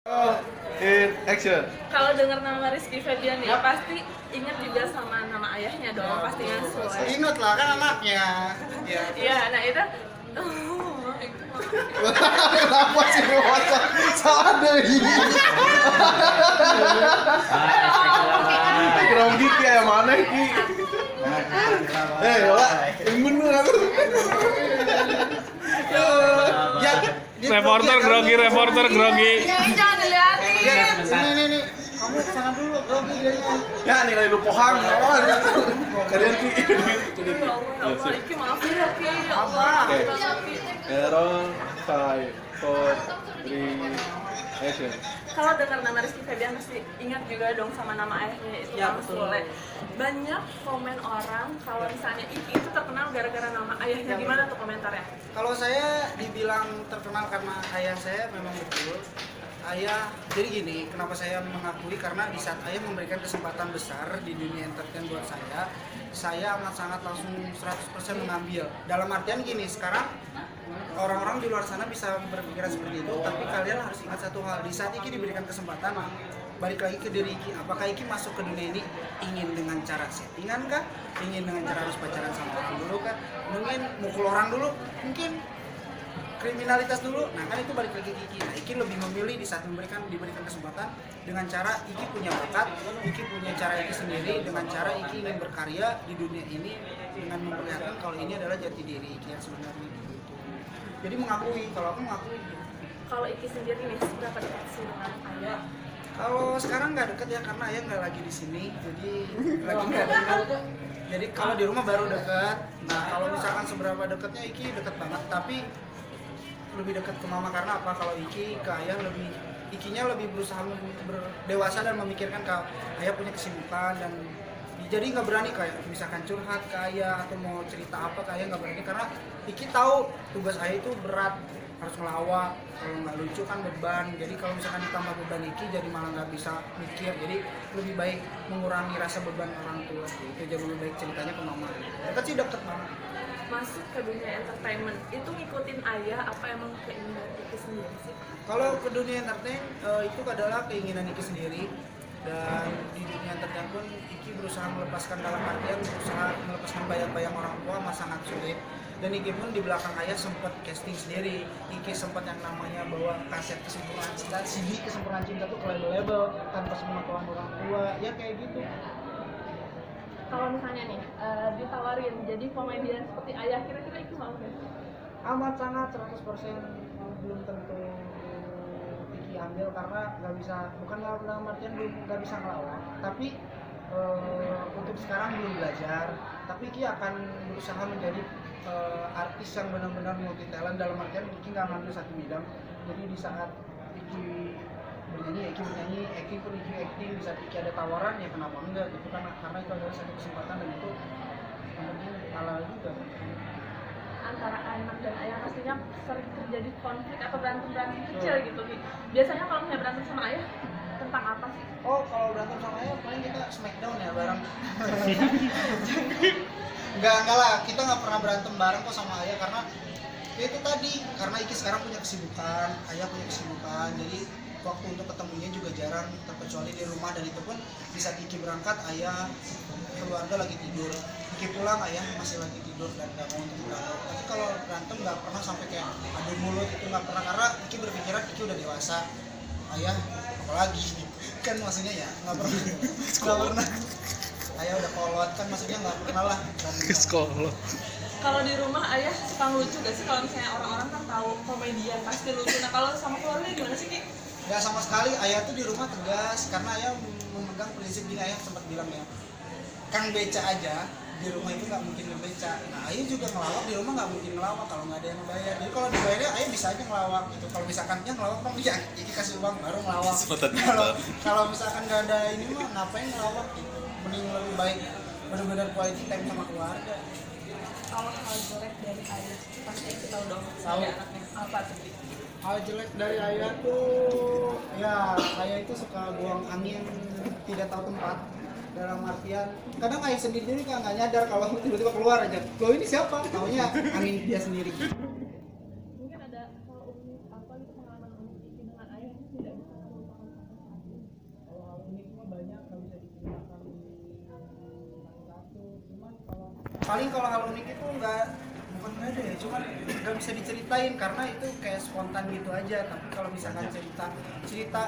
In action. Kalau dengar nama Rizky Febian ya pasti ingat juga sama nama ayahnya dong, pasti ngasuh. Ingat lah kan anaknya. Ya. Iya, nah itu Kenapa sih masa salah deh? Grogi kayak mana ki? Yola, yang bener aku. Ya, Reporter grogi. jangan dilihatin. Nih. Kamu kesana dulu, grogi jadinya. Ya nilai lu pohang. Kalian ki. Ya Allah, Iki maafin ya Ki, ya Allah. Oke. Ki. Roll 5, 4, 3, action. Kalau dengar nama Rizky Febian pasti ingat juga dong sama nama ayahnya itu Ya, Bang betul. Sule. Banyak komen orang kalau misalnya Iki itu terkenal gara-gara nama ayahnya. Gimana tuh komentarnya? Kalau saya dibilang terkenal karena ayah saya memang betul. Ayah, jadi gini, kenapa saya mengakui karena di saat ayah memberikan kesempatan besar di dunia entertain buat saya amat sangat langsung 100% mengambil. Dalam artian gini, sekarang orang-orang di luar sana bisa berpikiran seperti itu, tapi kalian harus ingat satu hal, di saat Iki diberikan kesempatan, balik lagi ke diri Iki, apakah Iki masuk ke dunia ini ingin dengan cara settingan kah? Ingin dengan cara harus pacaran sama orang dulu kah? Mungkin mukul orang dulu? Mungkin kriminalitas dulu? Nah kan itu balik lagi ke Iki. Nah Iki lebih memilih di saat diberikan kesempatan dengan cara Iki punya bakat, Iki punya cara Iki sendiri, dengan cara Iki ingin berkarya di dunia ini dengan memperlihatkan kalau ini adalah jati diri Iki yang sebenarnya gitu. Jadi mengakui, kalau aku mengakui. Kalau Iki sendiri nih, seberapa dekat sih dengan ayah? Kalau sekarang nggak deket ya karena ayah nggak lagi di sini, jadi lagi nggak deket. Jadi kalau di rumah baru deket. Nah kalau misalkan seberapa deketnya Iki deket banget, tapi lebih dekat ke mama karena apa? Kalau Iki ke ayah Ikinya lebih berusaha berdewasa dan memikirkan kalau ayah punya kesibukan dan jadi nggak berani kayak misalkan curhat ke ayah atau mau cerita apa ke ayah nggak berani karena Iki tahu tugas ayah itu berat, harus ngelawak, kalau nggak lucu kan beban. Jadi kalau misalkan ditambah beban Iki jadi malah nggak bisa mikir, jadi lebih baik mengurangi rasa beban orang tua itu, jadi lebih baik ceritanya ke mama. Deket sih deket banget. Masuk ke dunia entertainment itu ngikutin ayah apa emang keinginan Iki sendiri sih? Kalau ke dunia entertain itu adalah keinginan Iki sendiri, dan di dunia entertain pun Iki berusaha melepaskan, dalam artian berusaha melepaskan bayang-bayang orang tua masih sangat sulit. Dan Iki pun di belakang ayah sempat casting sendiri. Iki sempat yang namanya bawa kaset kesempurnaan cinta, CD kesempurnaan cinta tuh ke label-label tanpa sepengetahuan orang tua, ya kayak gitu. Kalau misalnya nih ditawarin jadi komedian seperti ayah, kira-kira Iki mau nggak? Amat sangat 100% belum tentu Iki ambil karena nggak bisa, bukan dalam artian belum nggak bisa ngelawak, tapi untuk sekarang belum belajar. Tapi Iki akan berusaha menjadi artis yang benar-benar multi talent, dalam artian Iki nggak ngambil satu bidang. Jadi di saat Iki bernyanyi, Iki pun Iki acting, di saat Iki ada tawaran ya kenapa enggak gitu kan, karena itu adalah satu kesempatan dan itu yang penting halal juga. Antara anak dan ayah pastinya sering terjadi konflik atau berantem kecil gitu Ki. Biasanya kalau misalnya berantem sama ayah tentang apa sih? Oh, kalau berantem sama ayah paling kita smackdown ya bareng. Enggak lah, kita nggak pernah berantem bareng kok sama ayah karena ya itu tadi, karena Iki sekarang punya kesibukan, ayah punya kesibukan, jadi waktu untuk ketemunya juga jarang, terkecuali di rumah, dan itu pun di saat Iki berangkat ayah keluarga lagi tidur, Iki pulang ayah masih lagi tidur dan nggak mau untuk berantem. Tapi kalau berantem nggak pernah sampai kayak adu mulut, itu nggak pernah karena Iki berpikiran Iki udah dewasa, ayah apalagi kan maksudnya ya nggak pernah ayah udah kolot kan, maksudnya nggak pernah lah Sekolah. Kalau di rumah ayah suka lucu gak sih? Kalau misalnya orang-orang kan tahu komedian pasti lucu. Nah kalau sama keluarga gimana sih Ki? nggak sama sekali. Ayah tuh di rumah tegas karena ayah memegang prinsip gini, ayah sempat bilang ya, Kang beca aja di rumah itu nggak mungkin ngebeca. Nah ayah juga ngelawak di rumah nggak mungkin ngelawak kalau nggak ada yang bayar. Jadi kalau dibayarnya ayah bisa aja ngelawak gitu. Kalau misalkan dia ngelawak bang, ya Iki kasih uang baru ngelawak. Kalau misalkan nggak ada ini mah ngapain ngelawak gitu. Mending lebih baik benar-benar quality time sama keluarga. Kalau hal jelek dari ayah pasti kita tahu dong Tahu. sama anaknya apa tuh Ki? Hal jelek dari ayah tuh ya, ayah itu suka buang angin tidak tahu tempat. Dalam artian kadang ayah sendiri kan nggak nyadar kalau tiba-tiba keluar aja, loh ini siapa, taunya angin dia sendiri. Mungkin ada kalau unik apa gitu pengalaman unik Iki dengan ayah yang tidak bisa kamu paling kalau hal unik itu bukan nggak ada ya, cuman nggak bisa diceritain karena itu kayak spontan gitu aja. Tapi kalau misalkan cerita